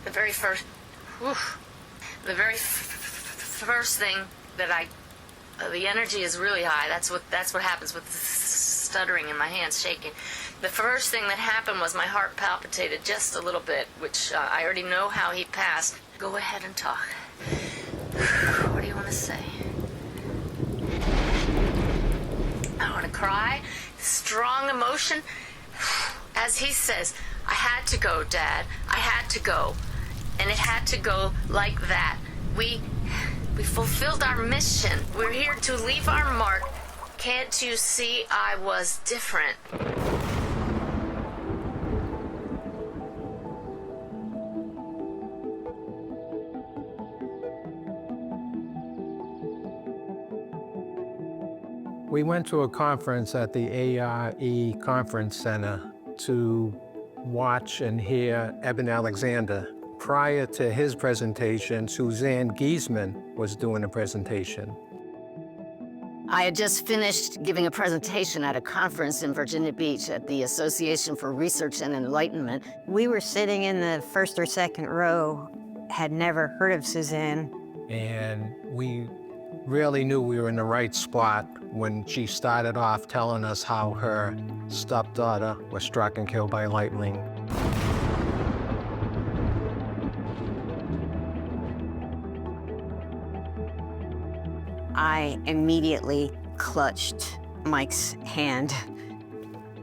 The very first, whew, the very first thing that the energy is really high. That's what happens with stuttering and my hands shaking. The first thing that happened was my heart palpitated just a little bit, which I already know how he passed. Go ahead and talk. What do you want to say? I want to cry. Strong emotion. As he says, I had to go, Dad. I had to go. And it had to go like that. We fulfilled our mission. We're here to leave our mark. Can't you see I was different? We went to a conference at the ARE Conference Center to watch and hear Eben Alexander. Prior to his presentation, Suzanne Giesemann was doing a presentation. I had just finished giving a presentation at a conference in Virginia Beach at the Association for Research and Enlightenment. We were sitting in the first or second row, had never heard of Suzanne. And we really knew we were in the right spot when she started off telling us how her stepdaughter was struck and killed by lightning. I immediately clutched Mike's hand,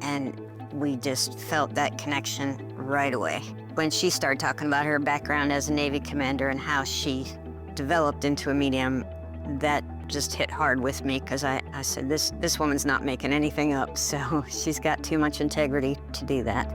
and we just felt that connection right away. When she started talking about her background as a Navy commander and how she developed into a medium, that just hit hard with me, because I said, this woman's not making anything up, so she's got too much integrity to do that.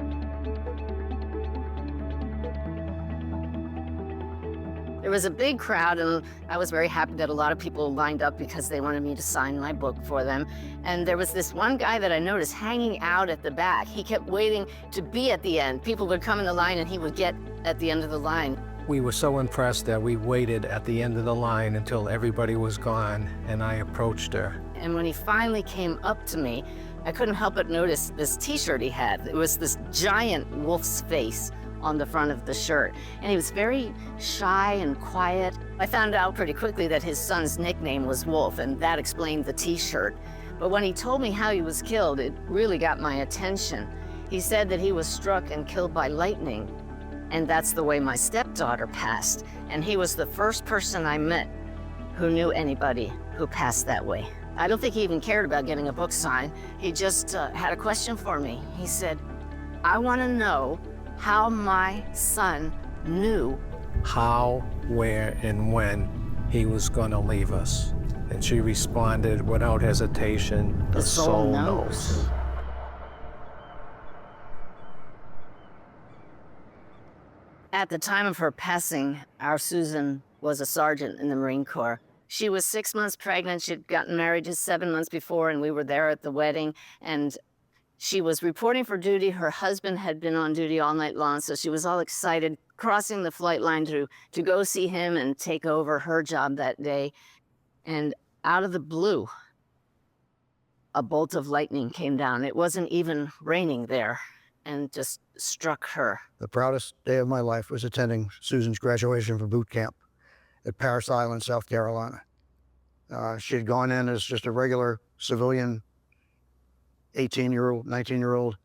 There was a big crowd, and I was very happy that a lot of people lined up because they wanted me to sign my book for them. And there was this one guy that I noticed hanging out at the back. He kept waiting to be at the end. People would come in the line, and he would get at the end of the line. We were so impressed that we waited at the end of the line until everybody was gone, and I approached her. And when he finally came up to me, I couldn't help but notice this T-shirt he had. It was this giant wolf's face on the front of the shirt. And he was very shy and quiet. I found out pretty quickly that his son's nickname was Wolf, and that explained the T-shirt. But when he told me how he was killed, it really got my attention. He said that he was struck and killed by lightning, and that's the way my stepdaughter passed. And he was the first person I met who knew anybody who passed that way. I don't think he even cared about getting a book signed. He just had a question for me. He said, I want to know how my son knew how, where, and when he was going to leave us. And she responded without hesitation, the soul knows. At the time of her passing, our Susan was a sergeant in the Marine Corps. She was 6 months pregnant. She'd gotten married just 7 months before, and we were there at the wedding. And she was reporting for duty. Her husband had been on duty all night long, so she was all excited, crossing the flight line to go see him and take over her job that day. And out of the blue, a bolt of lightning came down. It wasn't even raining there, and just struck her. The proudest day of my life was attending Susan's graduation from boot camp at Parris Island, South Carolina. She had gone in as just a regular civilian 18-year-old, 19-year-old,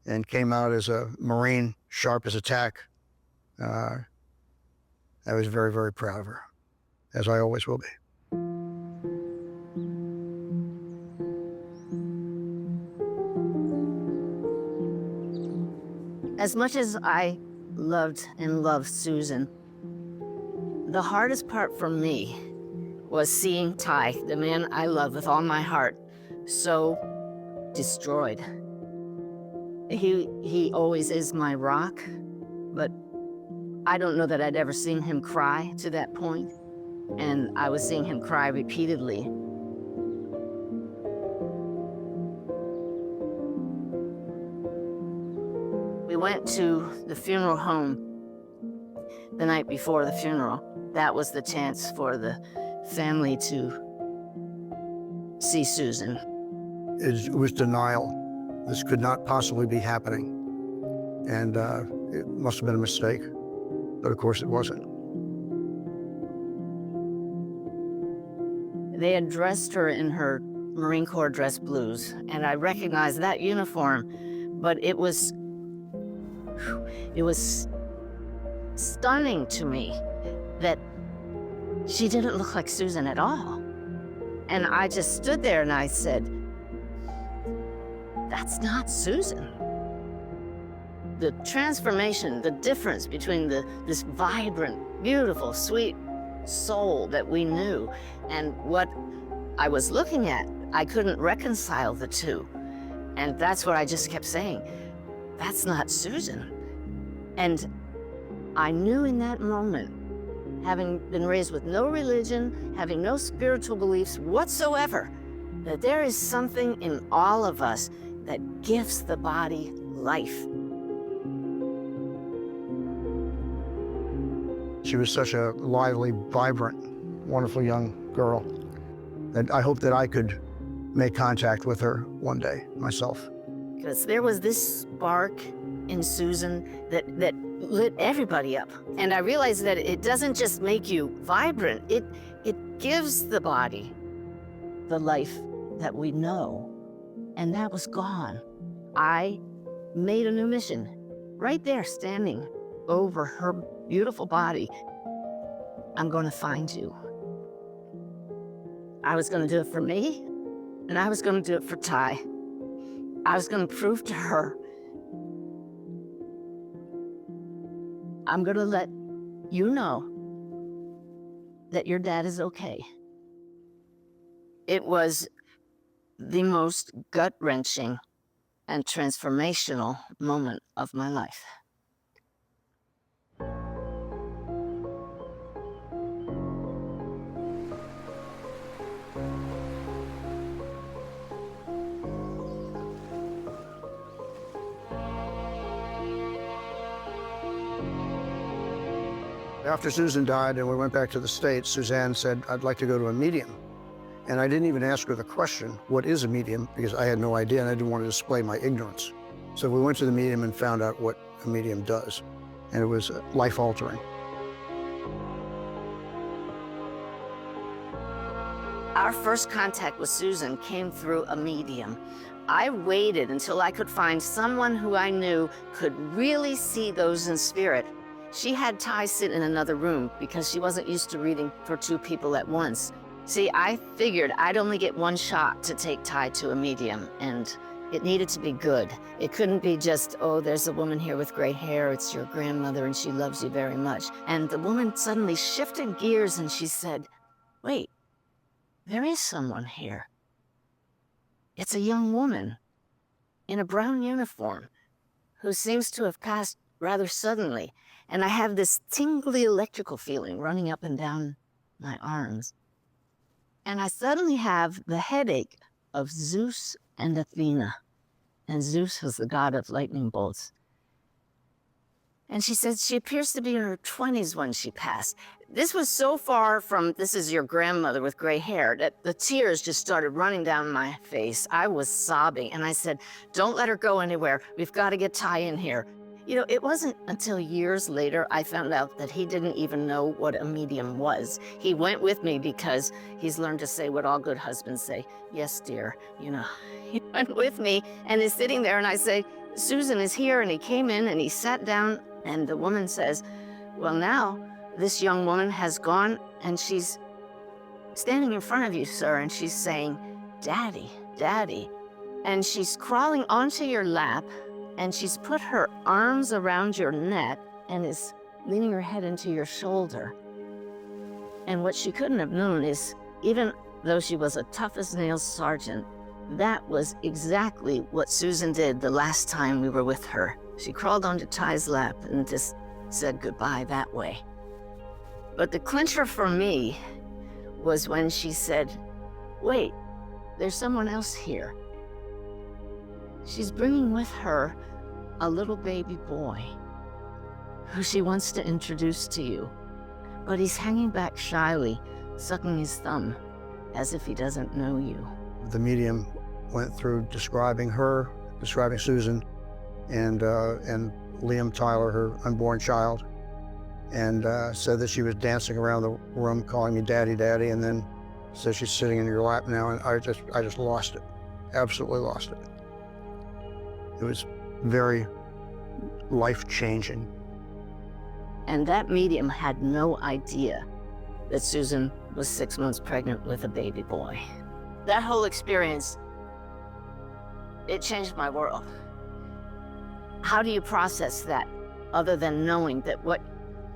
and came out as a Marine, sharp as a tack. I was very, very proud of her, as I always will be. As much as I loved and loved Susan, the hardest part for me was seeing Ty, the man I love with all my heart, so destroyed. He always is my rock, but I don't know that I'd ever seen him cry to that point, and I was seeing him cry repeatedly. We went to the funeral home the night before the funeral. That was the chance for the family to see Susan. It was denial. This could not possibly be happening. And it must have been a mistake. But of course it wasn't. They had dressed her in her Marine Corps dress blues, and I recognized that uniform, but it was stunning to me that she didn't look like Susan at all. And I just stood there and I said, that's not Susan. The transformation, the difference between this vibrant, beautiful, sweet soul that we knew and what I was looking at, I couldn't reconcile the two. And that's what I just kept saying, that's not Susan. And I knew in that moment, having been raised with no religion, having no spiritual beliefs whatsoever, that there is something in all of us that gives the body life. She was such a lively, vibrant, wonderful young girl that I hope that I could make contact with her one day myself. Because there was this spark in Susan that lit everybody up. And I realized that it doesn't just make you vibrant, it gives the body the life that we know. And that was gone. I made a new mission right there, standing over her beautiful body. I'm going to find you. I was going to do it for me, and I was going to do it for Ty. I was going to prove to her, I'm going to let you know that your dad is okay. It was the most gut-wrenching and transformational moment of my life. After Susan died and we went back to the States, Suzanne said, I'd like to go to a medium. And I didn't even ask her the question, what is a medium? Because I had no idea and I didn't want to display my ignorance. So we went to the medium and found out what a medium does. And it was life-altering. Our first contact with Susan came through a medium. I waited until I could find someone who I knew could really see those in spirit. She had Ty sit in another room because she wasn't used to reading for two people at once. See, I figured I'd only get one shot to take Ty to a medium, and it needed to be good. It couldn't be just, oh, there's a woman here with gray hair, it's your grandmother and she loves you very much. And the woman suddenly shifted gears and she said, wait, there is someone here. It's a young woman in a brown uniform who seems to have passed rather suddenly. And I have this tingly electrical feeling running up and down my arms. And I suddenly have the headache of Zeus and Athena. And Zeus was the god of lightning bolts. And she said she appears to be in her 20s when she passed. This was so far from, this is your grandmother with gray hair, that the tears just started running down my face. I was sobbing, and I said, don't let her go anywhere. We've got to get Ty in here. You know, it wasn't until years later I found out that he didn't even know what a medium was. He went with me because he's learned to say what all good husbands say. Yes, dear, you know. He went with me and is sitting there and I say, Susan is here, and he came in and he sat down and the woman says, well, now this young woman has gone and she's standing in front of you, sir, and she's saying, Daddy, Daddy. And she's crawling onto your lap and she's put her arms around your neck and is leaning her head into your shoulder. And what she couldn't have known is, even though she was a tough-as-nails sergeant, that was exactly what Susan did the last time we were with her. She crawled onto Ty's lap and just said goodbye that way. But the clincher for me was when she said, wait, there's someone else here. She's bringing with her a little baby boy who she wants to introduce to you, but he's hanging back shyly, sucking his thumb as if he doesn't know you. The medium went through describing her, describing Susan, and Liam Tyler, her unborn child. and said that she was dancing around the room calling me daddy, daddy, and then says she's sitting in your lap now, and I just lost it, absolutely lost it. It was very life-changing. And that medium had no idea that Susan was 6 months pregnant with a baby boy. That whole experience, it changed my world. How do you process that other than knowing that what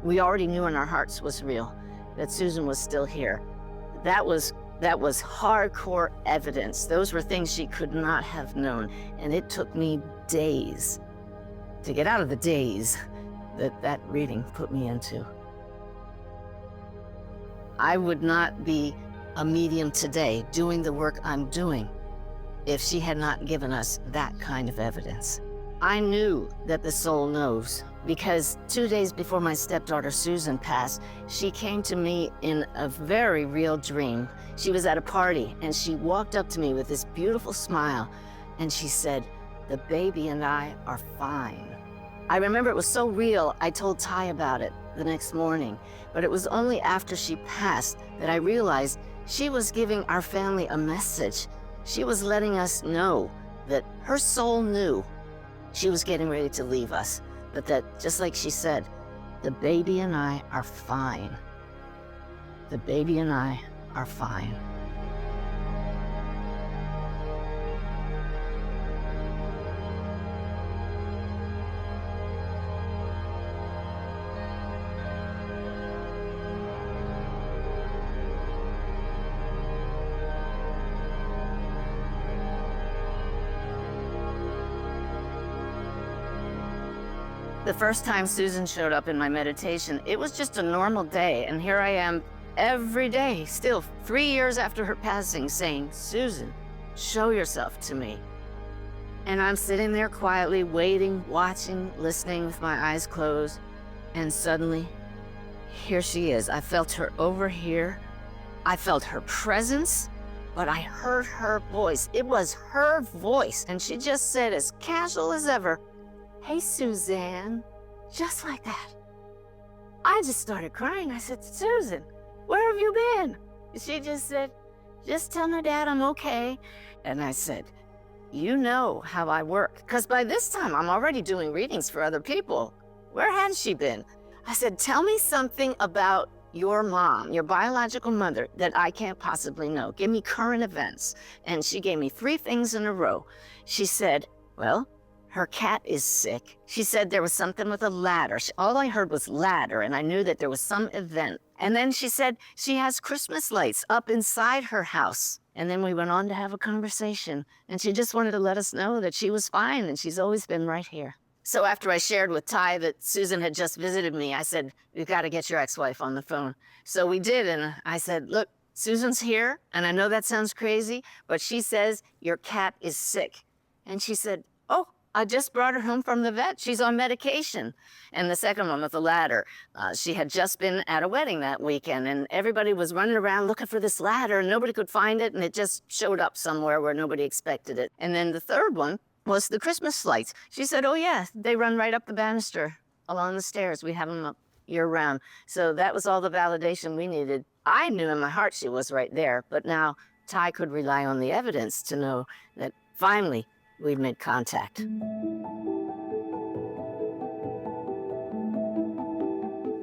we already knew in our hearts was real, that Susan was still here? That was hardcore evidence. Those were things she could not have known. And it took me days to get out of the daze that reading put me into. I would not be a medium today doing the work I'm doing if she had not given us that kind of evidence. I knew that the soul knows because 2 days before my stepdaughter Susan passed, she came to me in a very real dream. She was at a party and she walked up to me with this beautiful smile and she said, "The baby and I are fine." I remember it was so real, I told Ty about it the next morning, but it was only after she passed that I realized she was giving our family a message. She was letting us know that her soul knew she was getting ready to leave us, but that, just like she said, the baby and I are fine. The baby and I are fine. The first time Susan showed up in my meditation, it was just a normal day, and here I am every day, still 3 years after her passing, saying, "Susan, show yourself to me." And I'm sitting there quietly, waiting, watching, listening with my eyes closed, and suddenly, here she is. I felt her over here. I felt her presence, but I heard her voice. It was her voice, and she just said as casual as ever, "Hey, Suzanne," just like that. I just started crying. I said, "Susan, where have you been?" She just said, "Just tell my dad I'm okay." And I said, "You know how I work." Because by this time, I'm already doing readings for other people. Where has she been? I said, "Tell me something about your mom, your biological mother, that I can't possibly know. Give me current events." And she gave me 3 things in a row. She said, "Well, her cat is sick." She said there was something with a ladder. All I heard was ladder, and I knew that there was some event. And then she said she has Christmas lights up inside her house. And then we went on to have a conversation, and she just wanted to let us know that she was fine, and she's always been right here. So after I shared with Ty that Susan had just visited me, I said, "We've got to get your ex-wife on the phone." So we did, and I said, "Look, Susan's here, and I know that sounds crazy, but she says your cat is sick." And she said, "Oh, I just brought her home from the vet. She's on medication." And the second one with the ladder, she had just been at a wedding that weekend, and everybody was running around looking for this ladder, and nobody could find it, and it just showed up somewhere where nobody expected it. And then the third one was the Christmas lights. She said, "Oh yeah, they run right up the banister along the stairs. We have them up year-round." So that was all the validation we needed. I knew in my heart she was right there, but now Ty could rely on the evidence to know that finally we'd made contact.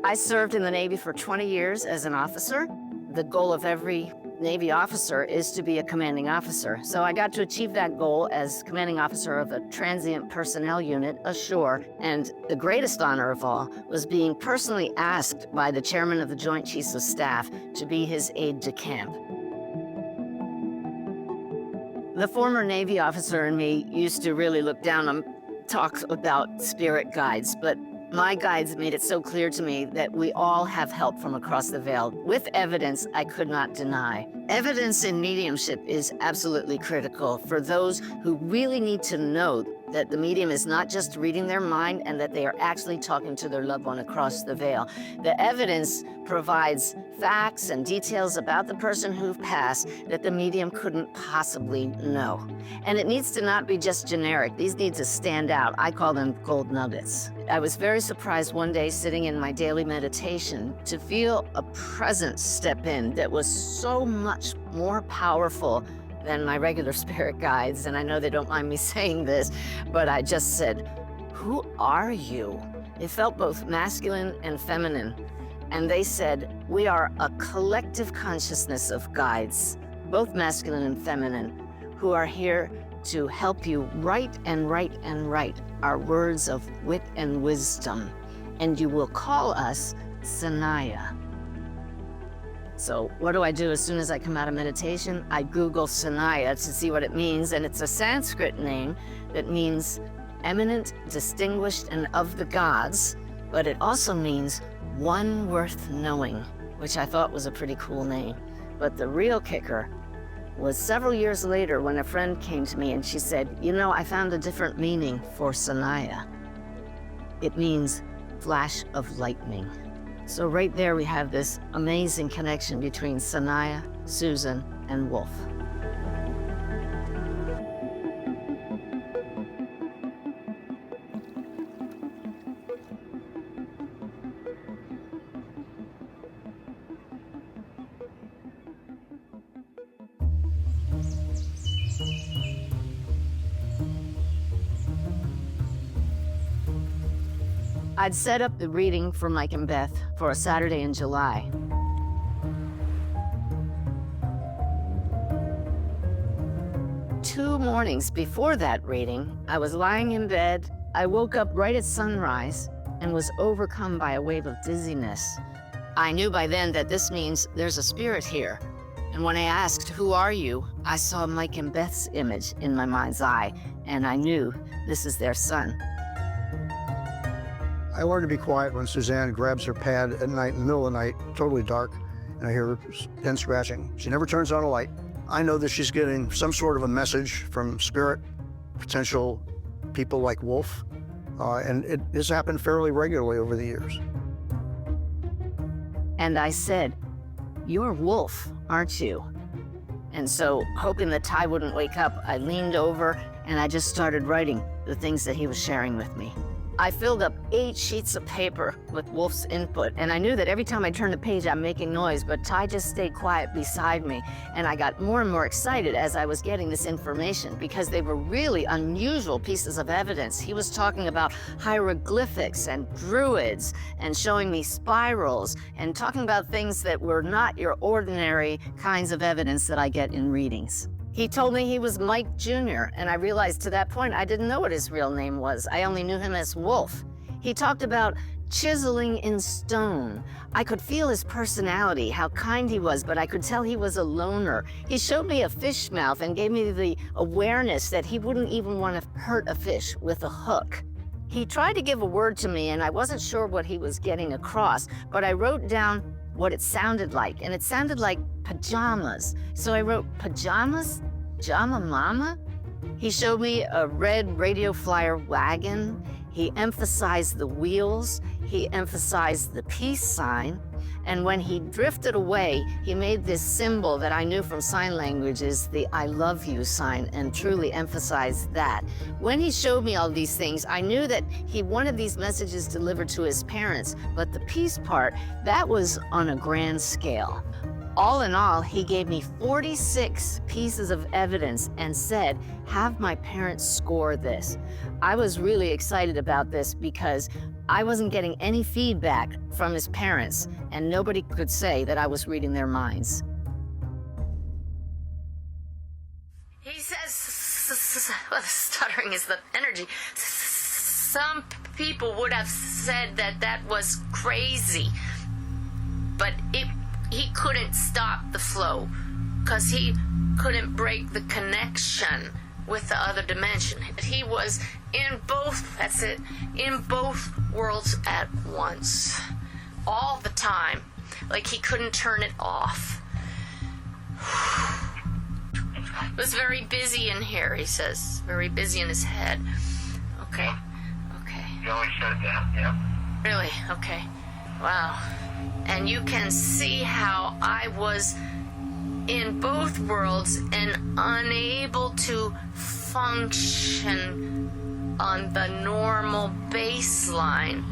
I served in the Navy for 20 years as an officer. The goal of every Navy officer is to be a commanding officer. So I got to achieve that goal as commanding officer of a transient personnel unit ashore. And the greatest honor of all was being personally asked by the chairman of the Joint Chiefs of Staff to be his aide-de-camp. The former Navy officer in me used to really look down on talks about spirit guides, but my guides made it so clear to me that we all have help from across the veil, with evidence I could not deny. Evidence in mediumship is absolutely critical for those who really need to know that the medium is not just reading their mind and that they are actually talking to their loved one across the veil. The evidence provides facts and details about the person who passed that the medium couldn't possibly know. And it needs to not be just generic. These need to stand out. I call them gold nuggets. I was very surprised one day sitting in my daily meditation to feel a presence step in that was so much more powerful than my regular spirit guides. And I know they don't mind me saying this, but I just said, "Who are you?" It felt both masculine and feminine. And they said, "We are a collective consciousness of guides, both masculine and feminine, who are here to help you write and write and write our words of wit and wisdom. And you will call us Sanaya." So what do I do as soon as I come out of meditation? I Google Sanaya to see what it means, and it's a Sanskrit name that means eminent, distinguished, and of the gods, but it also means one worth knowing, which I thought was a pretty cool name. But the real kicker was several years later when a friend came to me and she said, "You know, I found a different meaning for Sanaya. It means flash of lightning." So right there we have this amazing connection between Sanaya, Susan, and Wolf. I'd set up the reading for Mike and Beth for a Saturday in July. Two mornings before that reading, I was lying in bed. I woke up right at sunrise and was overcome by a wave of dizziness. I knew by then that this means there's a spirit here. And when I asked, "Who are you?" I saw Mike and Beth's image in my mind's eye, and I knew this is their son. I learned to be quiet when Suzanne grabs her pad at night in the middle of the night, totally dark, and I hear her pen scratching. She never turns on a light. I know that she's getting some sort of a message from spirit, potential people like Wolf, and it has happened fairly regularly over the years. And I said, "You're Wolf, aren't you?" And so, hoping that Ty wouldn't wake up, I leaned over and I just started writing the things that he was sharing with me. I filled up 8 sheets of paper with Wolf's input, and I knew that every time I turned a page, I'm making noise, but Ty just stayed quiet beside me, and I got more and more excited as I was getting this information because they were really unusual pieces of evidence. He was talking about hieroglyphics and druids and showing me spirals and talking about things that were not your ordinary kinds of evidence that I get in readings. He told me he was Mike Jr., and I realized to that point I didn't know what his real name was. I only knew him as Wolf. He talked about chiseling in stone. I could feel his personality, how kind he was, but I could tell he was a loner. He showed me a fish mouth and gave me the awareness that he wouldn't even want to hurt a fish with a hook. He tried to give a word to me, and I wasn't sure what he was getting across, but I wrote down what it sounded like, and it sounded like pajamas. So I wrote, "Pajamas? Jama Mama?" He showed me a red radio flyer wagon. He emphasized the wheels. He emphasized the peace sign. And when he drifted away, he made this symbol that I knew from sign language is the "I love you" sign, and truly emphasized that. When he showed me all these things, I knew that he wanted these messages delivered to his parents, but the peace part, that was on a grand scale. All in all, he gave me 46 pieces of evidence and said, "Have my parents score this." I was really excited about this because I wasn't getting any feedback from his parents, and nobody could say that I was reading their minds. He says, well, stuttering is the energy. Some people would have said that that was crazy, but he couldn't stop the flow because he couldn't break the connection with the other dimension. He was in both, that's it, in both worlds at once, all the time. Like he couldn't turn it off. It was very busy in here, he says, very busy in his head. He always said that, yeah. Really? Okay. Wow. And you can see how I was in both worlds and unable to function on the normal baseline.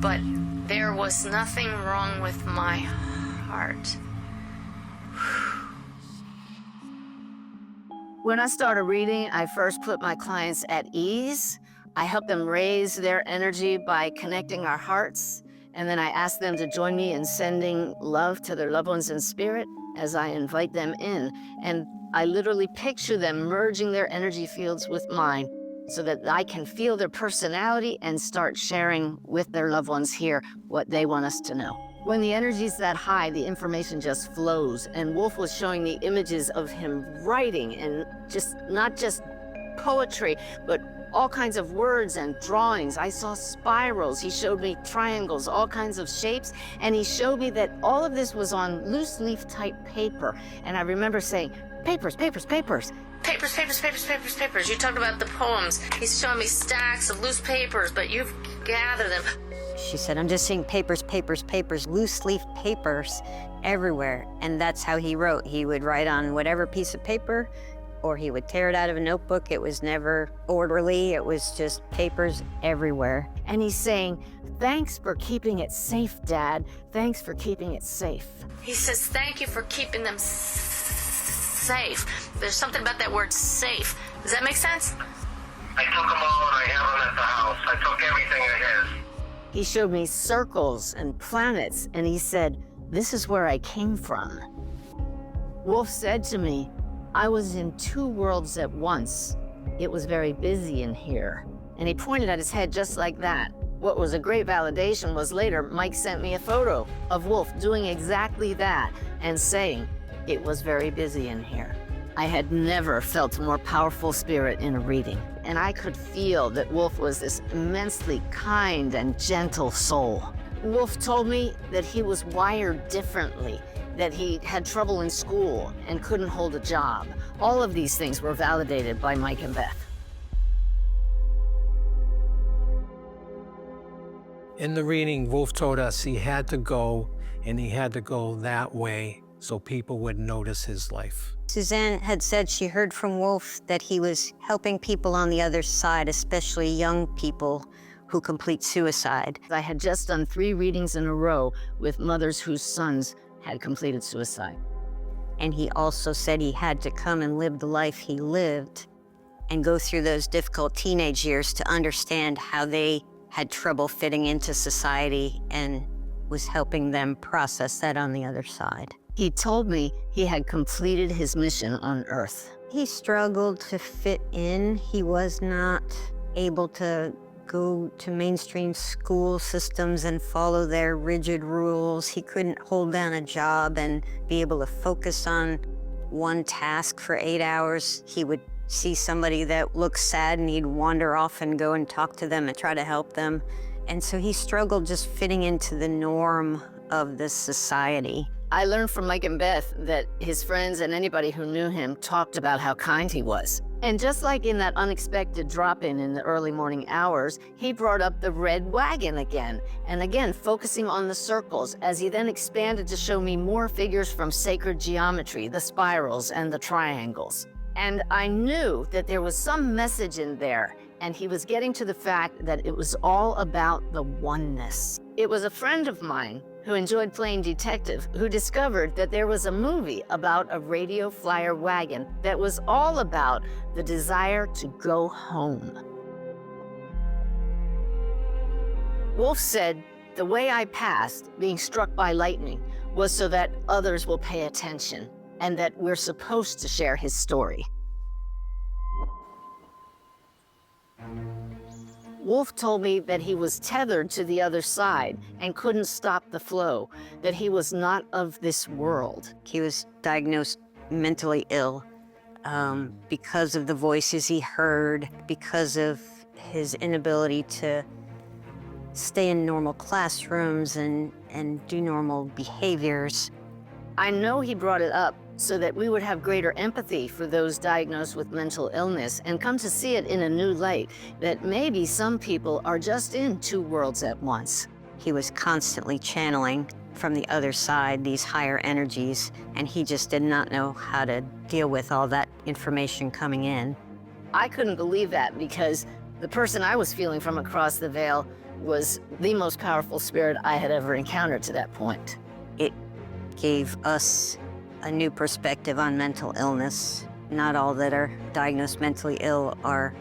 But there was nothing wrong with my heart. When I started reading, I first put my clients at ease. I helped them raise their energy by connecting our hearts. And then I asked them to join me in sending love to their loved ones in spirit as I invite them in. And I literally picture them merging their energy fields with mine so that I can feel their personality and start sharing with their loved ones here what they want us to know. When the energy's that high, the information just flows. And Wolf was showing me images of him writing, and not just poetry, but all kinds of words and drawings. I saw spirals. He showed me triangles, all kinds of shapes. And he showed me that all of this was on loose leaf type paper. And I remember saying, papers, papers, papers. Papers, papers, papers, papers, papers. You talked about the poems. He's showing me stacks of loose papers, but you've gathered them. She said, I'm just seeing papers, papers, papers, loose leaf papers everywhere. And that's how he wrote. He would write on whatever piece of paper, or he would tear it out of a notebook. It was never orderly. It was just papers everywhere. And he's saying, thanks for keeping it safe, Dad. Thanks for keeping it safe. He says, thank you for keeping them safe. There's something about that word safe. Does that make sense? I took them all and I have them at the house. I took everything of his. He showed me circles and planets, and he said, this is where I came from. Wolf said to me, I was in two worlds at once. It was very busy in here. And he pointed at his head just like that. What was a great validation was later Mike sent me a photo of Wolf doing exactly that and saying, it was very busy in here. I had never felt a more powerful spirit in a reading, and I could feel that Wolf was this immensely kind and gentle soul. Wolf told me that he was wired differently, that he had trouble in school and couldn't hold a job. All of these things were validated by Mike and Beth. In the reading, Wolf told us he had to go, and he had to go that way so people would notice his life. Suzanne had said she heard from Wolf that he was helping people on the other side, especially young people who complete suicide. I had just done 3 readings in a row with mothers whose sons had completed suicide. And he also said he had to come and live the life he lived and go through those difficult teenage years to understand how they had trouble fitting into society, and was helping them process that on the other side. He told me he had completed his mission on Earth. He struggled to fit in. He was not able to go to mainstream school systems and follow their rigid rules. He couldn't hold down a job and be able to focus on one task for 8 hours. He would see somebody that looked sad and he'd wander off and go and talk to them and try to help them. And so he struggled just fitting into the norm of this society. I learned from Mike and Beth that his friends and anybody who knew him talked about how kind he was. And just like in that unexpected drop-in in the early morning hours, he brought up the red wagon again, and again focusing on the circles, as he then expanded to show me more figures from sacred geometry, the spirals and the triangles. And I knew that there was some message in there, and he was getting to the fact that it was all about the oneness. It was a friend of mine who enjoyed playing detective, who discovered that there was a movie about a radio flyer wagon that was all about the desire to go home. Wolf said, the way I passed, being struck by lightning, was so that others will pay attention, and that we're supposed to share his story. Wolf told me that he was tethered to the other side and couldn't stop the flow, that he was not of this world. He was diagnosed mentally ill because of the voices he heard, because of his inability to stay in normal classrooms and do normal behaviors. I know he brought it up so that we would have greater empathy for those diagnosed with mental illness and come to see it in a new light, that maybe some people are just in two worlds at once. He was constantly channeling from the other side these higher energies, and he just did not know how to deal with all that information coming in. I couldn't believe that, because the person I was feeling from across the veil was the most powerful spirit I had ever encountered to that point. It gave us a new perspective on mental illness. Not all that are diagnosed mentally ill are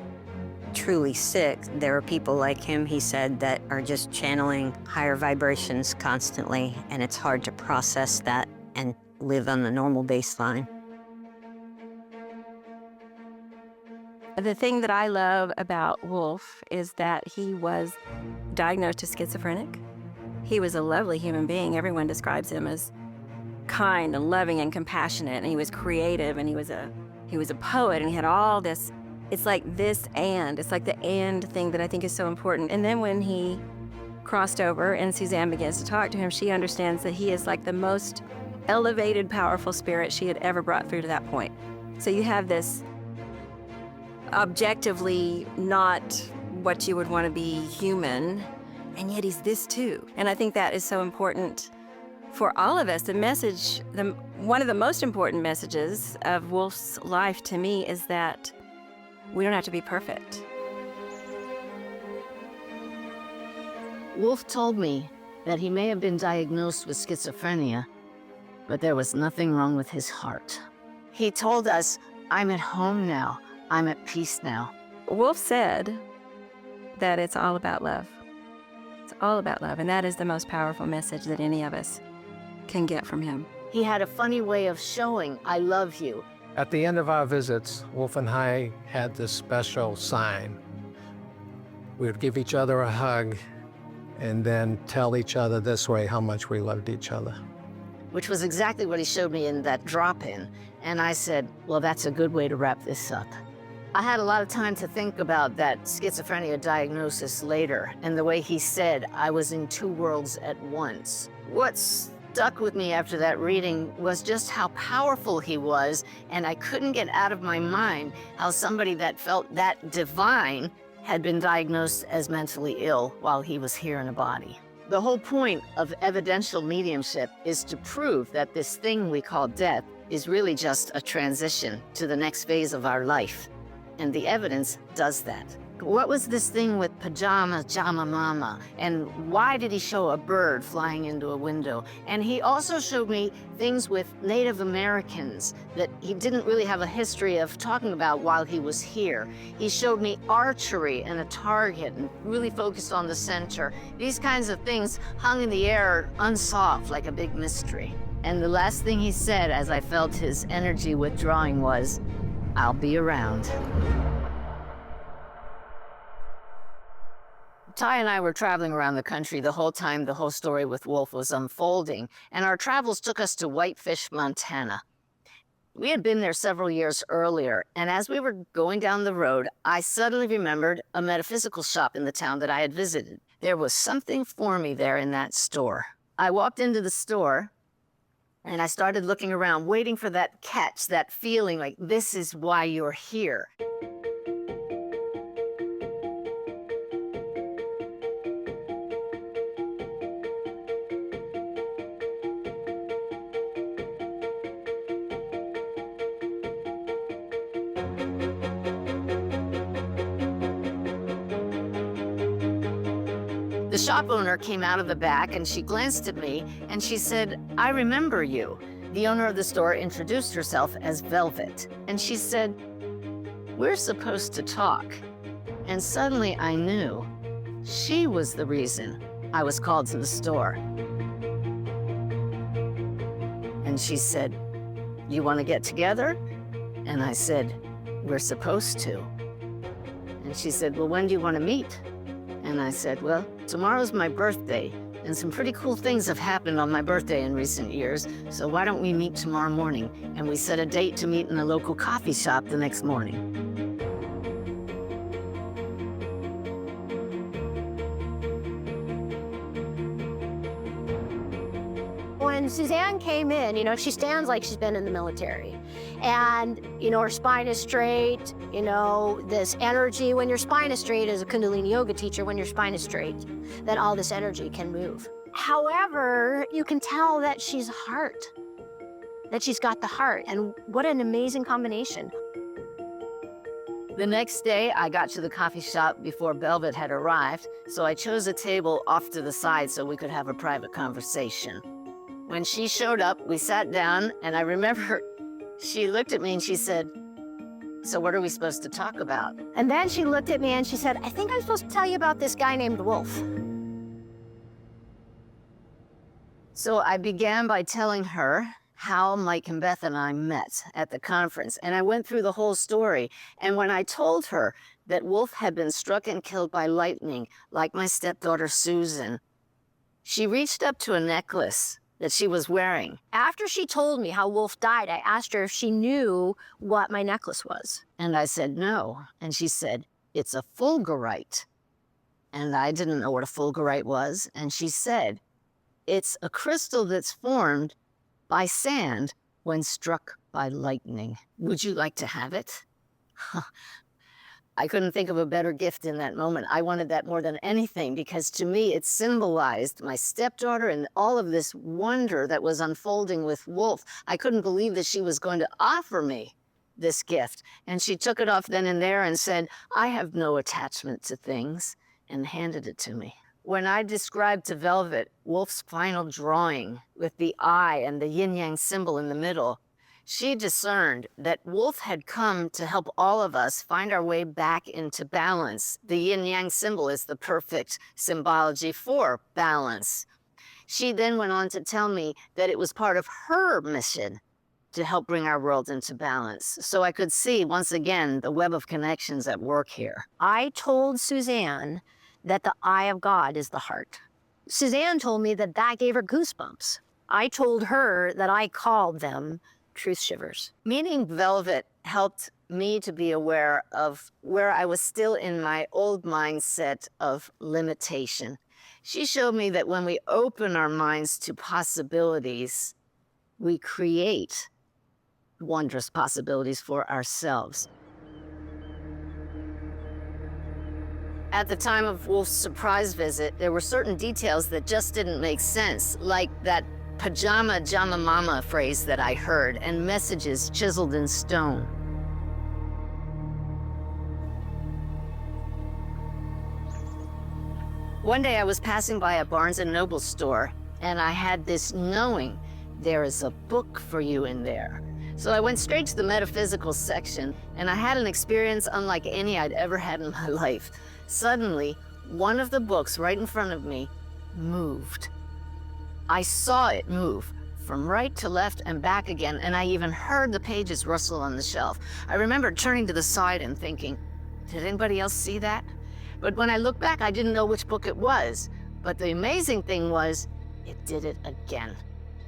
truly sick. There are people like him, he said, that are just channeling higher vibrations constantly, and it's hard to process that and live on the normal baseline. The thing that I love about Wolf is that he was diagnosed as schizophrenic. He was a lovely human being. Everyone describes him as kind and loving and compassionate, and he was creative, and he was a poet, and he had all this. It's like it's like the and thing that I think is so important. And then when he crossed over and Suzanne begins to talk to him, she understands that he is like the most elevated, powerful spirit she had ever brought through to that point. So you have this objectively not what you would want to be human, and yet he's this too. And I think that is so important for all of us. The message, one of the most important messages of Wolf's life to me is that we don't have to be perfect. Wolf told me that he may have been diagnosed with schizophrenia, but there was nothing wrong with his heart. He told us, "I'm at home now. I'm at peace now." Wolf said that it's all about love. It's all about love, and that is the most powerful message that any of us can get from him. He had a funny way of showing, "I love you." At the end of our visits, Wolf and I had this special sign. We would give each other a hug and then tell each other this way how much we loved each other. Which was exactly what he showed me in that drop-in. And I said, well, that's a good way to wrap this up. I had a lot of time to think about that schizophrenia diagnosis later, and the way he said I was in two worlds at once. What stuck with me after that reading was just how powerful he was, and I couldn't get out of my mind how somebody that felt that divine had been diagnosed as mentally ill while he was here in a body. The whole point of evidential mediumship is to prove that this thing we call death is really just a transition to the next phase of our life. And the evidence does that. What was this thing with pajama, jama mama? And why did he show a bird flying into a window? And he also showed me things with Native Americans that he didn't really have a history of talking about while he was here. He showed me archery and a target and really focused on the center. These kinds of things hung in the air unsolved like a big mystery. And the last thing he said as I felt his energy withdrawing was, "I'll be around." Ty and I were traveling around the country the whole time the whole story with Wolf was unfolding, and our travels took us to Whitefish, Montana. We had been there several years earlier, and as we were going down the road, I suddenly remembered a metaphysical shop in the town that I had visited. There was something for me there in that store. I walked into the store, and I started looking around, waiting for that catch, that feeling like, this is why you're here. The shop owner came out of the back and she glanced at me and she said, "I remember you." The owner of the store introduced herself as Velvet, and she said, "We're supposed to talk." And suddenly I knew she was the reason I was called to the store. And she said, "You want to get together?" And I said, "We're supposed to." And she said, "Well, when do you want to meet?" And I said, "Well, tomorrow's my birthday, and some pretty cool things have happened on my birthday in recent years, so why don't we meet tomorrow morning?" And we set a date to meet in a local coffee shop the next morning. when Suzanne came in, she stands like she's been in the military. And, her spine is straight, this energy. When your spine is straight, as a Kundalini yoga teacher, when your spine is straight, then all this energy can move. However, you can tell that she's heart, that she's got the heart. And what an amazing combination. The next day, I got to the coffee shop before Velvet had arrived, so I chose a table off to the side so we could have a private conversation. When she showed up, we sat down, and I remember she looked at me and she said, "So what are we supposed to talk about?" And then she looked at me and she said, "I think I'm supposed to tell you about this guy named Wolf." So I began by telling her how Mike and Beth and I met at the conference, and I went through the whole story. And when I told her that Wolf had been struck and killed by lightning, like my stepdaughter Susan, she reached up to a necklace that she was wearing. After she told me how Wolf died, I asked her if she knew what my necklace was. And I said no. And she said, "It's a fulgurite." And I didn't know what a fulgurite was. And she said, "It's a crystal that's formed by sand when struck by lightning. Would you like to have it?" I couldn't think of a better gift in that moment. I wanted that more than anything because to me it symbolized my stepdaughter and all of this wonder that was unfolding with Wolf. I couldn't believe that she was going to offer me this gift. And she took it off then and there and said, "I have no attachment to things," and handed it to me. When I described to Velvet Wolf's final drawing with the eye and the yin-yang symbol in the middle, she discerned that Wolf had come to help all of us find our way back into balance. The yin-yang symbol is the perfect symbology for balance. She then went on to tell me that it was part of her mission to help bring our world into balance. So I could see, once again, the web of connections at work here. I told Suzanne that the eye of God is the heart. Suzanne told me that gave her goosebumps. I told her that I called them truth shivers. Meeting Velvet helped me to be aware of where I was still in my old mindset of limitation. She showed me that when we open our minds to possibilities, we create wondrous possibilities for ourselves. At the time of Wolf's surprise visit, there were certain details that just didn't make sense, like that pajama jama mama phrase that I heard and messages chiseled in stone. One day I was passing by a Barnes & Noble store and I had this knowing, there is a book for you in there. So I went straight to the metaphysical section and I had an experience unlike any I'd ever had in my life. Suddenly, one of the books right in front of me moved. I saw it move from right to left and back again, and I even heard the pages rustle on the shelf. I remember turning to the side and thinking, did anybody else see that? But when I looked back, I didn't know which book it was. But the amazing thing was, it did it again.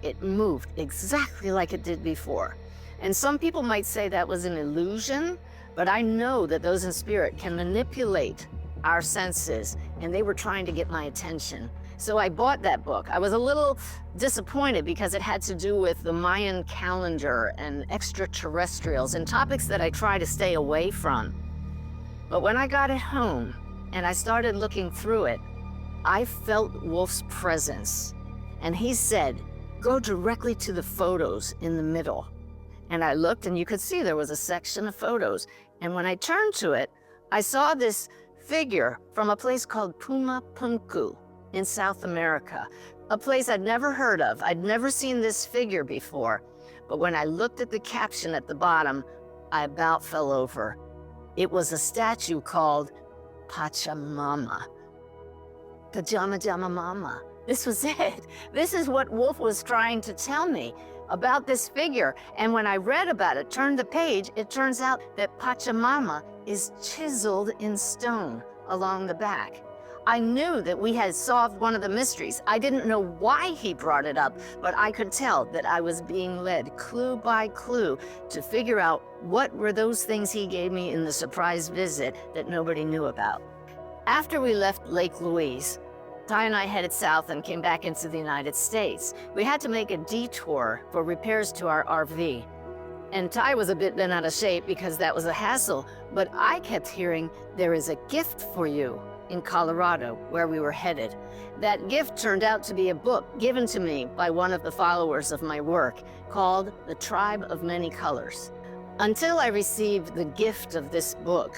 It moved exactly like it did before. And some people might say that was an illusion, but I know that those in spirit can manipulate our senses, and they were trying to get my attention. So I bought that book. I was a little disappointed because it had to do with the Mayan calendar and extraterrestrials and topics that I try to stay away from. But when I got it home and I started looking through it, I felt Wolf's presence. And he said, go directly to the photos in the middle. And I looked and you could see there was a section of photos. And when I turned to it, I saw this figure from a place called Puma Punku in South America, a place I'd never heard of. I'd never seen this figure before. But when I looked at the caption at the bottom, I about fell over. It was a statue called Pachamama. Pajama Jama Mama. This was it. This is what Wolf was trying to tell me about this figure. And when I read about it, turned the page, it turns out that Pachamama is chiseled in stone along the back. I knew that we had solved one of the mysteries. I didn't know why he brought it up, but I could tell that I was being led clue by clue to figure out what were those things he gave me in the surprise visit that nobody knew about. After we left Lake Louise, Ty and I headed south and came back into the United States. We had to make a detour for repairs to our RV. And Ty was a bit bent out of shape because that was a hassle, but I kept hearing, there is a gift for you in Colorado, where we were headed. That gift turned out to be a book given to me by one of the followers of my work called The Tribe of Many Colors. Until I received the gift of this book,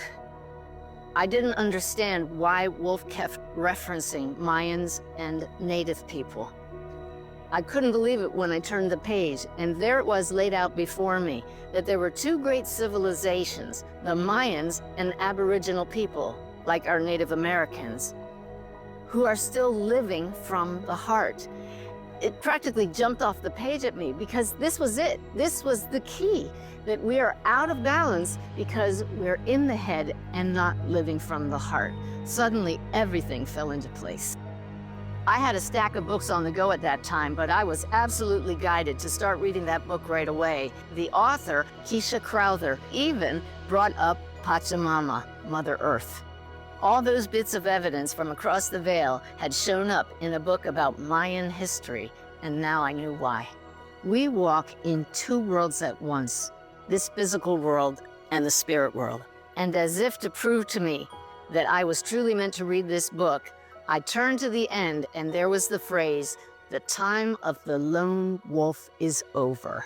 I didn't understand why Wolf kept referencing Mayans and Native people. I couldn't believe it when I turned the page, and there it was laid out before me, that there were two great civilizations, the Mayans and Aboriginal people, like our Native Americans, who are still living from the heart. It practically jumped off the page at me because this was it. This was the key, that we are out of balance because we're in the head and not living from the heart. Suddenly, everything fell into place. I had a stack of books on the go at that time, but I was absolutely guided to start reading that book right away. The author, Keisha Crowther, even brought up Pachamama, Mother Earth. All those bits of evidence from across the veil had shown up in a book about Mayan history, and now I knew why. We walk in two worlds at once, this physical world and the spirit world. And as if to prove to me that I was truly meant to read this book, I turned to the end, and there was the phrase, "The time of the lone wolf is over."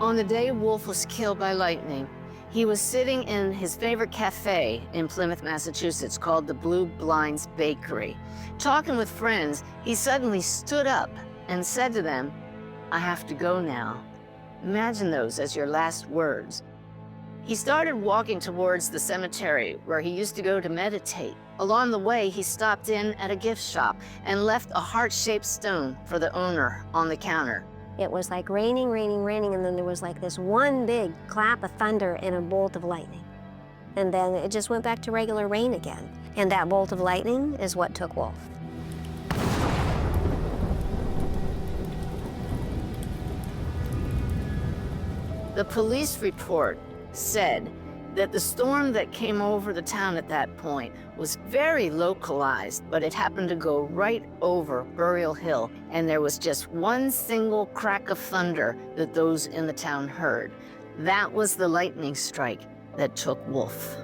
On the day Wolf was killed by lightning, he was sitting in his favorite cafe in Plymouth, Massachusetts, called the Blue Blinds Bakery. Talking with friends, he suddenly stood up and said to them, "I have to go now." Imagine those as your last words. He started walking towards the cemetery where he used to go to meditate. Along the way, he stopped in at a gift shop and left a heart-shaped stone for the owner on the counter. It was like raining, raining, raining, and then there was like this one big clap of thunder and a bolt of lightning. And then it just went back to regular rain again. And that bolt of lightning is what took Wolf. The police report said that the storm that came over the town at that point was very localized, but it happened to go right over Burial Hill, and there was just one single crack of thunder that those in the town heard. That was the lightning strike that took Wolf.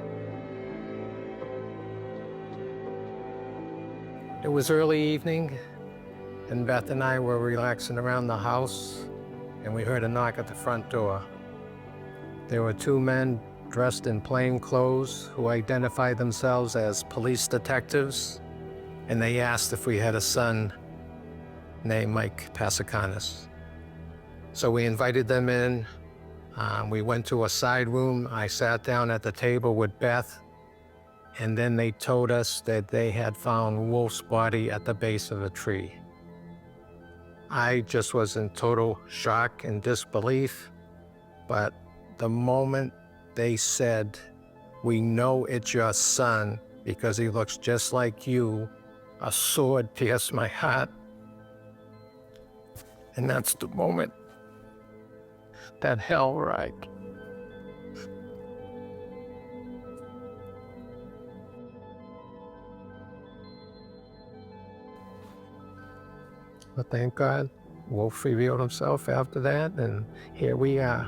It was early evening, and Beth and I were relaxing around the house, and we heard a knock at the front door. There were two men dressed in plain clothes who identified themselves as police detectives, and they asked if we had a son named Mike Pasakarnis. So we invited them in. We went to a side room. I sat down at the table with Beth, and then they told us that they had found Wolf's body at the base of a tree. I just was in total shock and disbelief, but the moment they said, "We know it's your son because he looks just like you," a sword pierced my heart. And that's the moment that hell right. But thank God, Wolf revealed himself after that, and here we are.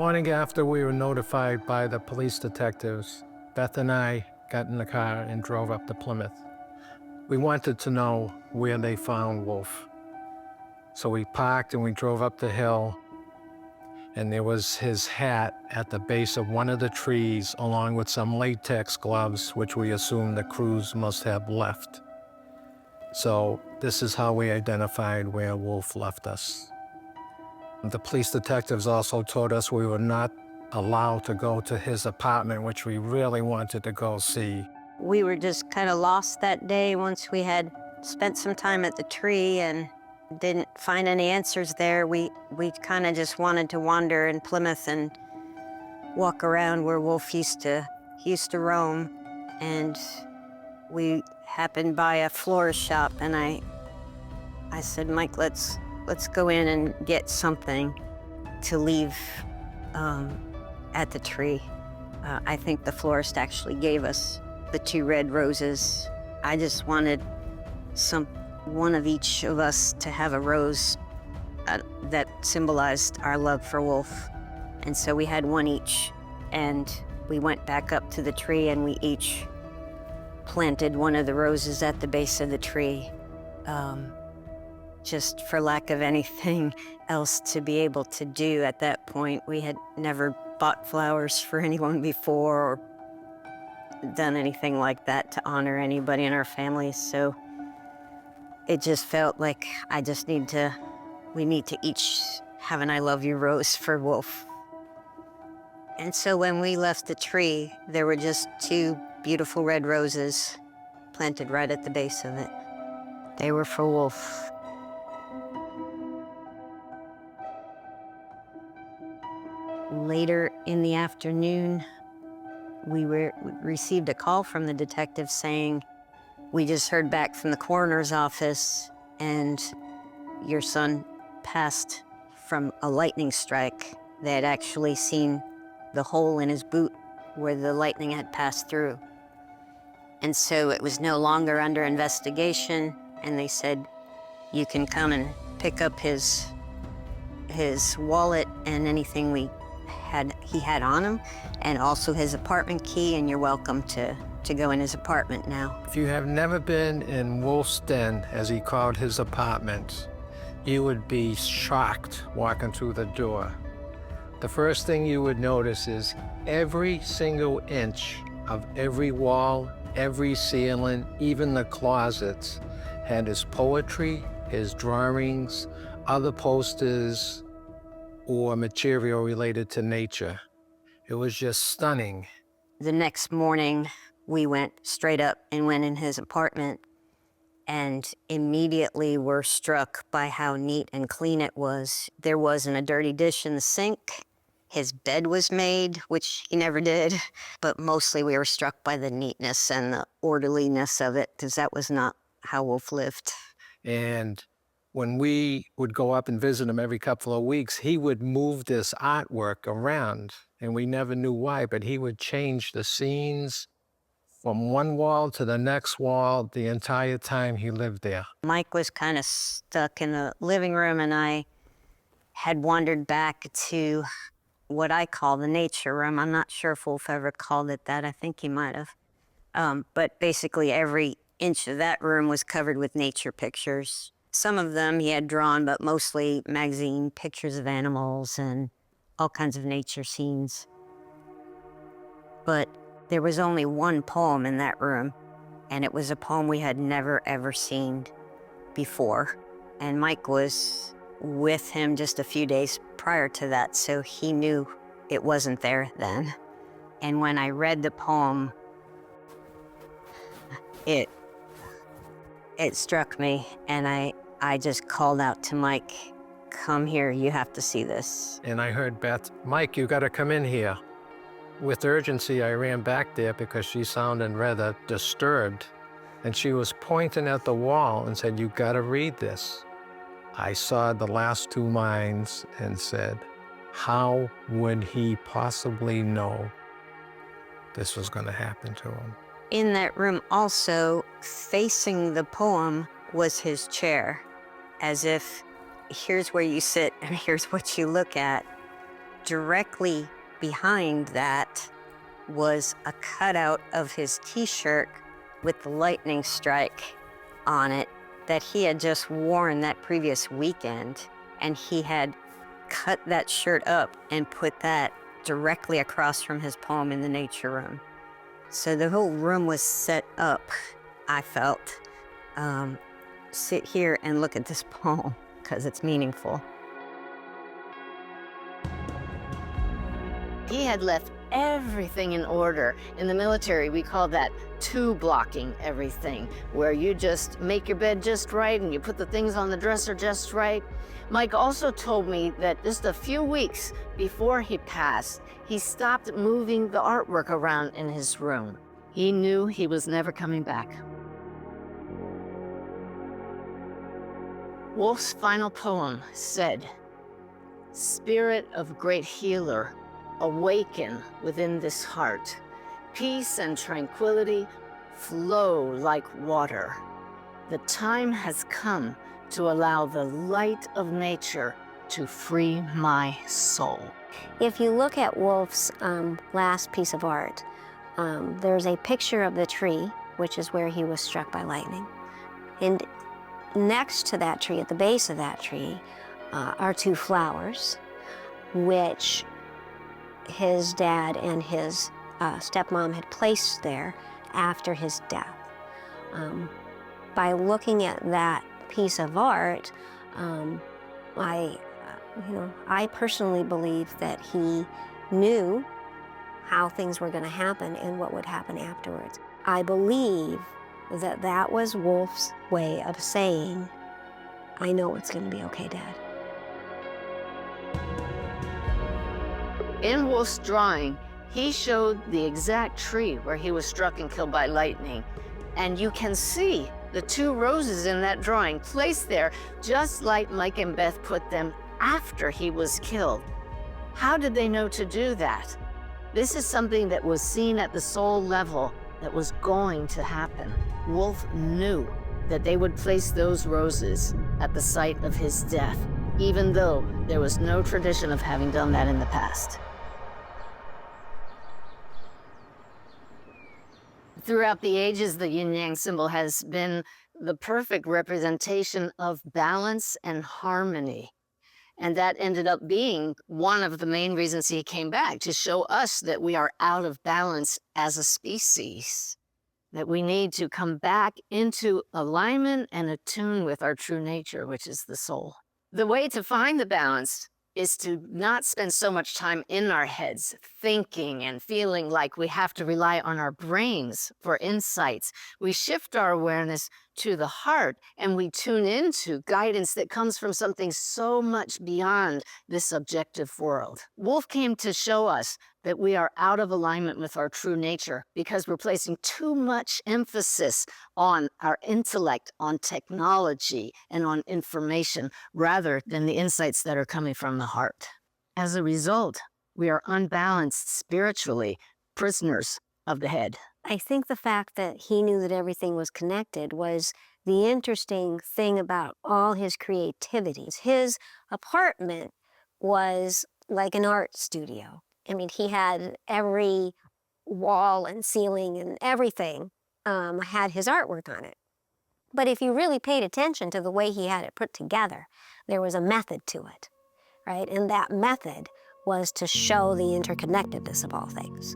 morning after we were notified by the police detectives, Beth and I got in the car and drove up to Plymouth. We wanted to know where they found Wolf. So we parked and we drove up the hill, and there was his hat at the base of one of the trees, along with some latex gloves, which we assumed the crews must have left. So this is how we identified where Wolf left us. The police detectives also told us we were not allowed to go to his apartment, which we really wanted to go see. We were just kind of lost that day once we had spent some time at the tree and didn't find any answers there. We kind of just wanted to wander in Plymouth and walk around where Wolf used to roam. And we happened by a florist shop, and I said, Mike, let's go in and get something to leave at the tree. I think the florist actually gave us the 2 red roses. I just wanted one of each of us to have a rose that symbolized our love for Wolf. And so we had one each, and we went back up to the tree and we each planted one of the roses at the base of the tree, just for lack of anything else to be able to do at that point. We had never bought flowers for anyone before or done anything like that to honor anybody in our family, so it just felt like we need to each have an I love you rose for Wolf. And so when we left the tree, there were just 2 beautiful red roses planted right at the base of it. They were for Wolf. Later in the afternoon, we received a call from the detective saying, we just heard back from the coroner's office and your son passed from a lightning strike. They had actually seen the hole in his boot where the lightning had passed through. And so it was no longer under investigation, and they said, you can come and pick up his wallet and anything he had on him, and also his apartment key, and you're welcome to go in his apartment now. If you have never been in Wolf's den, as he called his apartment, you would be shocked walking through the door. The first thing you would notice is every single inch of every wall, every ceiling, even the closets, had his poetry, his drawings, other posters, or material related to nature. It was just stunning. The next morning, we went straight up and went in his apartment, and immediately were struck by how neat and clean it was. There wasn't a dirty dish in the sink. His bed was made, which he never did, but mostly we were struck by the neatness and the orderliness of it, because that was not how Wolf lived. And when we would go up and visit him every couple of weeks, he would move this artwork around, and we never knew why, but he would change the scenes from one wall to the next wall the entire time he lived there. Mike was kind of stuck in the living room, and I had wandered back to what I call the nature room. I'm not sure if Wolf ever called it that. I think he might have. But basically every inch of that room was covered with nature pictures. Some of them he had drawn, but mostly magazine pictures of animals and all kinds of nature scenes. But there was only one poem in that room, and it was a poem we had never, ever seen before. And Mike was with him just a few days prior to that, so he knew it wasn't there then. And when I read the poem, it struck me, and I just called out to Mike, come here, you have to see this. And I heard Beth, Mike, you gotta come in here. With urgency, I ran back there because she sounded rather disturbed, and she was pointing at the wall and said, you gotta read this. I saw the last 2 lines and said, how would he possibly know this was gonna happen to him? In that room also, facing the poem, was his chair, as if here's where you sit and here's what you look at. directly behind that was a cutout of his t-shirt with the lightning strike on it that he had just worn that previous weekend. And he had cut that shirt up and put that directly across from his poem in the nature room. So the whole room was set up, I felt. Sit here and look at this poem because it's meaningful. He had left everything in order. In the military, we call that two-blocking everything, where you just make your bed just right and you put the things on the dresser just right. Mike also told me that just a few weeks before he passed, he stopped moving the artwork around in his room. He knew he was never coming back. Wolf's final poem said, "Spirit of great healer, awaken within this heart. Peace and tranquility flow like water. The time has come to allow the light of nature to free my soul." If you look at Wolf's last piece of art, there's a picture of the tree, which is where he was struck by lightning. And next to that tree, at the base of that tree, are two flowers, which his dad and his stepmom had placed there after his death. By looking at that piece of art, I personally believe that he knew how things were going to happen and what would happen afterwards. I believe that that was Wolf's way of saying, "I know it's going to be okay, Dad." In Wolf's drawing, he showed the exact tree where he was struck and killed by lightning. And you can see the two roses in that drawing placed there just like Mike and Beth put them after he was killed. How did they know to do that? This is something that was seen at the soul level that was going to happen. Wolf knew that they would place those roses at the site of his death, even though there was no tradition of having done that in the past. Throughout the ages, the yin-yang symbol has been the perfect representation of balance and harmony. And that ended up being one of the main reasons he came back, to show us that we are out of balance as a species, that we need to come back into alignment and attune with our true nature, which is the soul. The way to find the balance is to not spend so much time in our heads, thinking and feeling like we have to rely on our brains for insights. We shift our awareness to the heart and we tune into guidance that comes from something so much beyond this objective world. Wolf came to show us that we are out of alignment with our true nature because we're placing too much emphasis on our intellect, on technology, and on information, rather than the insights that are coming from the heart. As a result, we are unbalanced spiritually, prisoners of the head. I think the fact that he knew that everything was connected was the interesting thing about all his creativity. His apartment was like an art studio. I mean, he had every wall and ceiling and everything had his artwork on it. But if you really paid attention to the way he had it put together, there was a method to it, right? And that method was to show the interconnectedness of all things.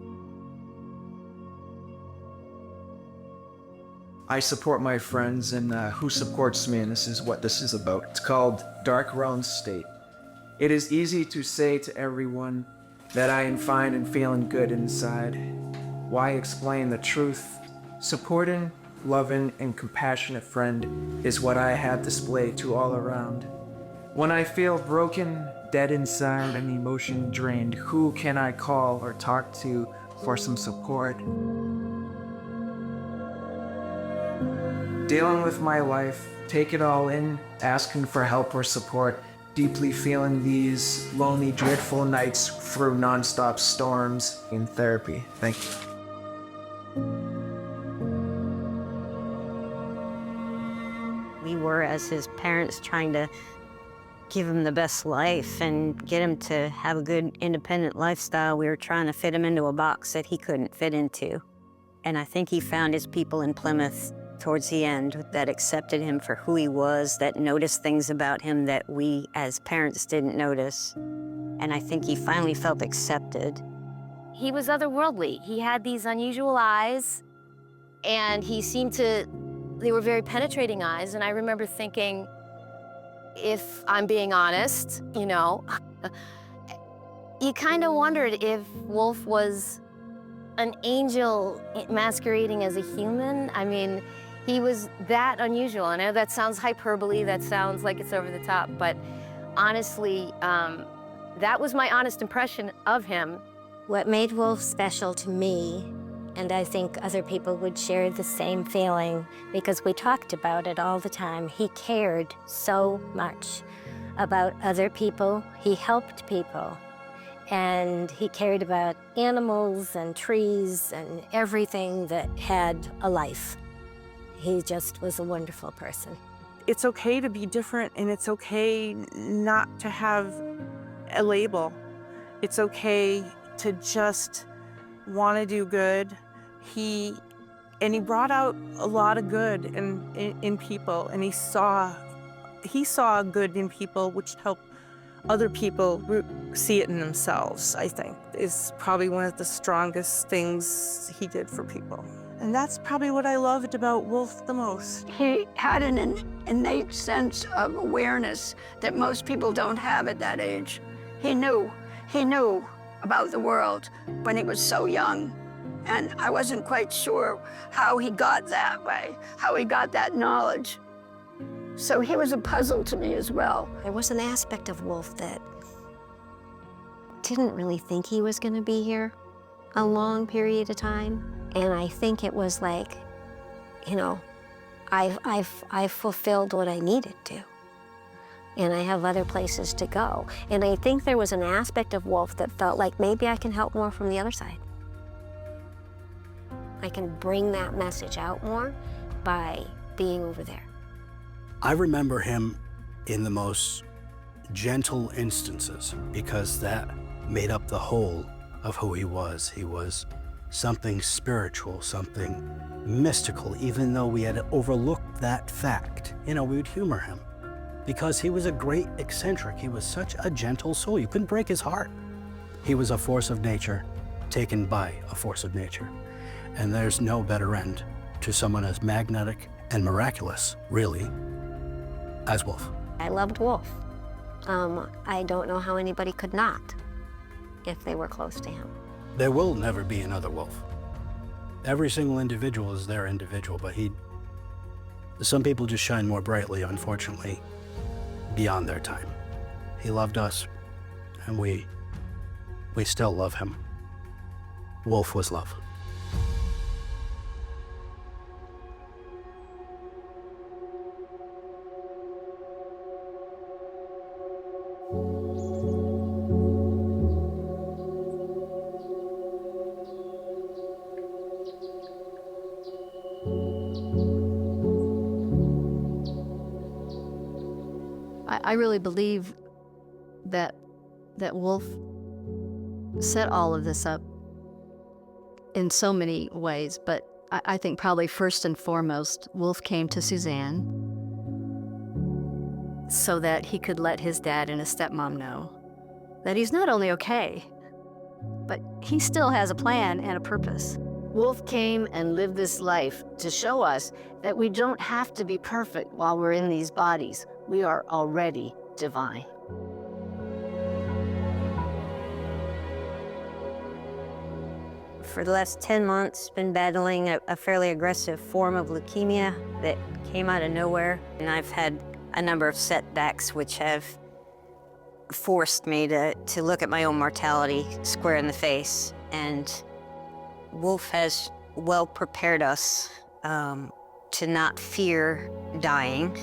I support my friends and who supports me, and this is what this is about. It's called Dark Realm State. It is easy to say to everyone that I am fine and feeling good inside. Why explain the truth? Supporting, loving, and compassionate friend is what I have displayed to all around. When I feel broken, dead inside, and emotion drained, who can I call or talk to for some support? Dealing with my life, take it all in, asking for help or support, deeply feeling these lonely, dreadful nights through nonstop storms in therapy. Thank you. We were, as his parents, trying to give him the best life and get him to have a good independent lifestyle. We were trying to fit him into a box that he couldn't fit into. And I think he found his people in Plymouth towards the end that accepted him for who he was, that noticed things about him that we as parents didn't notice. And I think he finally felt accepted. He was otherworldly. He had these unusual eyes, and they were very penetrating eyes. And I remember thinking, if I'm being honest, you kind of wondered if Wolf was an angel masquerading as a human. I mean, he was that unusual. I know that sounds hyperbole, that sounds like it's over the top, but honestly, that was my honest impression of him. What made Wolf special to me, and I think other people would share the same feeling because we talked about it all the time, he cared so much about other people. He helped people. And he cared about animals and trees and everything that had a life. He just was a wonderful person. It's okay to be different, and it's okay not to have a label. It's okay to just want to do good. He brought out a lot of good in people, and he saw good in people, which helped other people see it in themselves, I think, is probably one of the strongest things he did for people. And that's probably what I loved about Wolf the most. He had an innate sense of awareness that most people don't have at that age. He knew about the world when he was so young. And I wasn't quite sure how he got that way, how he got that knowledge. So he was a puzzle to me as well. There was an aspect of Wolf that didn't really think he was going to be here a long period of time. And I think it was like, I've fulfilled what I needed to. And I have other places to go. And I think there was an aspect of Wolf that felt like maybe I can help more from the other side. I can bring that message out more by being over there. I remember him in the most gentle instances because that made up the whole of who he was. He was something spiritual, something mystical, even though we had overlooked that fact. We would humor him because he was a great eccentric. He was such a gentle soul. You couldn't break his heart. He was a force of nature taken by a force of nature. And there's no better end to someone as magnetic and miraculous, really, as Wolf. I loved Wolf. I don't know how anybody could not if they were close to him. There will never be another Wolf. Every single individual is their individual, but some people just shine more brightly, unfortunately, beyond their time. He loved us, and we still love him. Wolf was love. I really believe that Wolf set all of this up in so many ways, but I think probably first and foremost, Wolf came to Suzanne so that he could let his dad and his stepmom know that he's not only okay, but he still has a plan and a purpose. Wolf came and lived this life to show us that we don't have to be perfect while we're in these bodies. We are already divine. For the last 10 months, been battling a fairly aggressive form of leukemia that came out of nowhere. And I've had a number of setbacks which have forced me to look at my own mortality square in the face. And Wolf has well prepared us to not fear dying.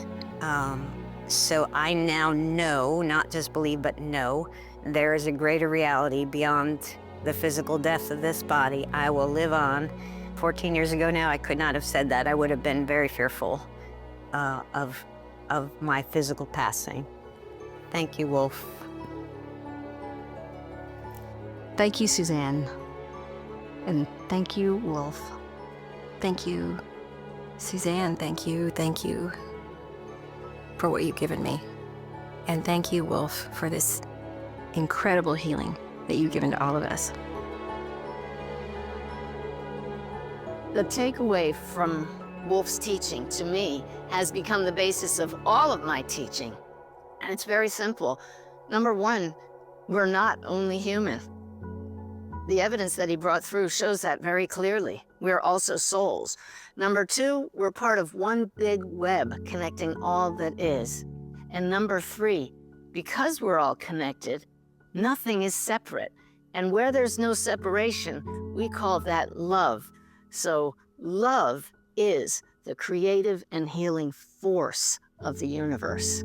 So I now know, not just believe, but know, there is a greater reality beyond the physical death of this body. I will live on. 14 years ago now, I could not have said that. I would have been very fearful of my physical passing. Thank you, Wolf. Thank you, Suzanne. And thank you, Wolf. Thank you, Suzanne. Thank you for what you've given me. And thank you, Wolf, for this incredible healing that you've given to all of us. The takeaway from Wolf's teaching, to me, has become the basis of all of my teaching. And it's very simple. Number one, we're not only human. The evidence that he brought through shows that very clearly. We're also souls. Number two, we're part of one big web connecting all that is. And number three, because we're all connected, nothing is separate. And where there's no separation, we call that love. So love is the creative and healing force of the universe.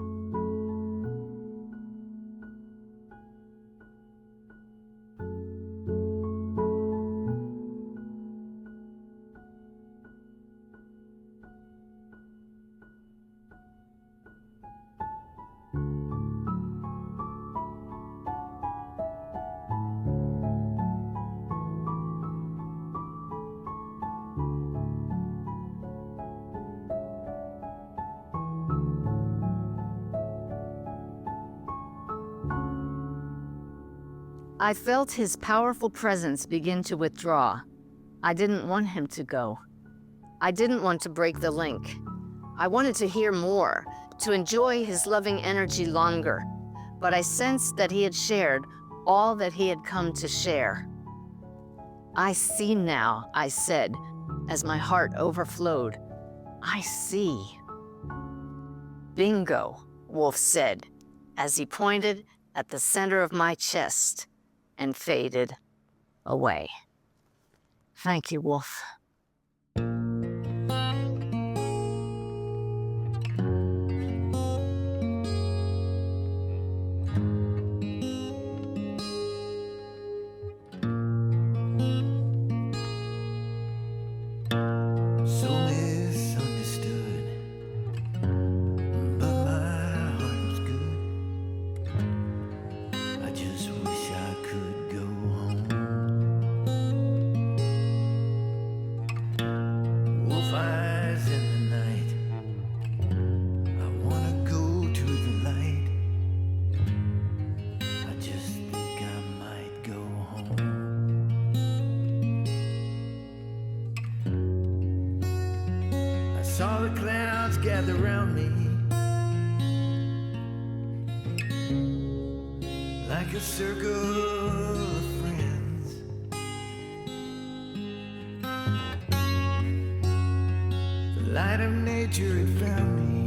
I felt his powerful presence begin to withdraw. I didn't want him to go. I didn't want to break the link. I wanted to hear more, to enjoy his loving energy longer. But I sensed that he had shared all that he had come to share. I see now, I said, as my heart overflowed. I see. Bingo, Wolf said, as he pointed at the center of my chest and faded away. Thank you, Wolf. Saw the clouds gather round me like a circle of friends. The light of nature had found me.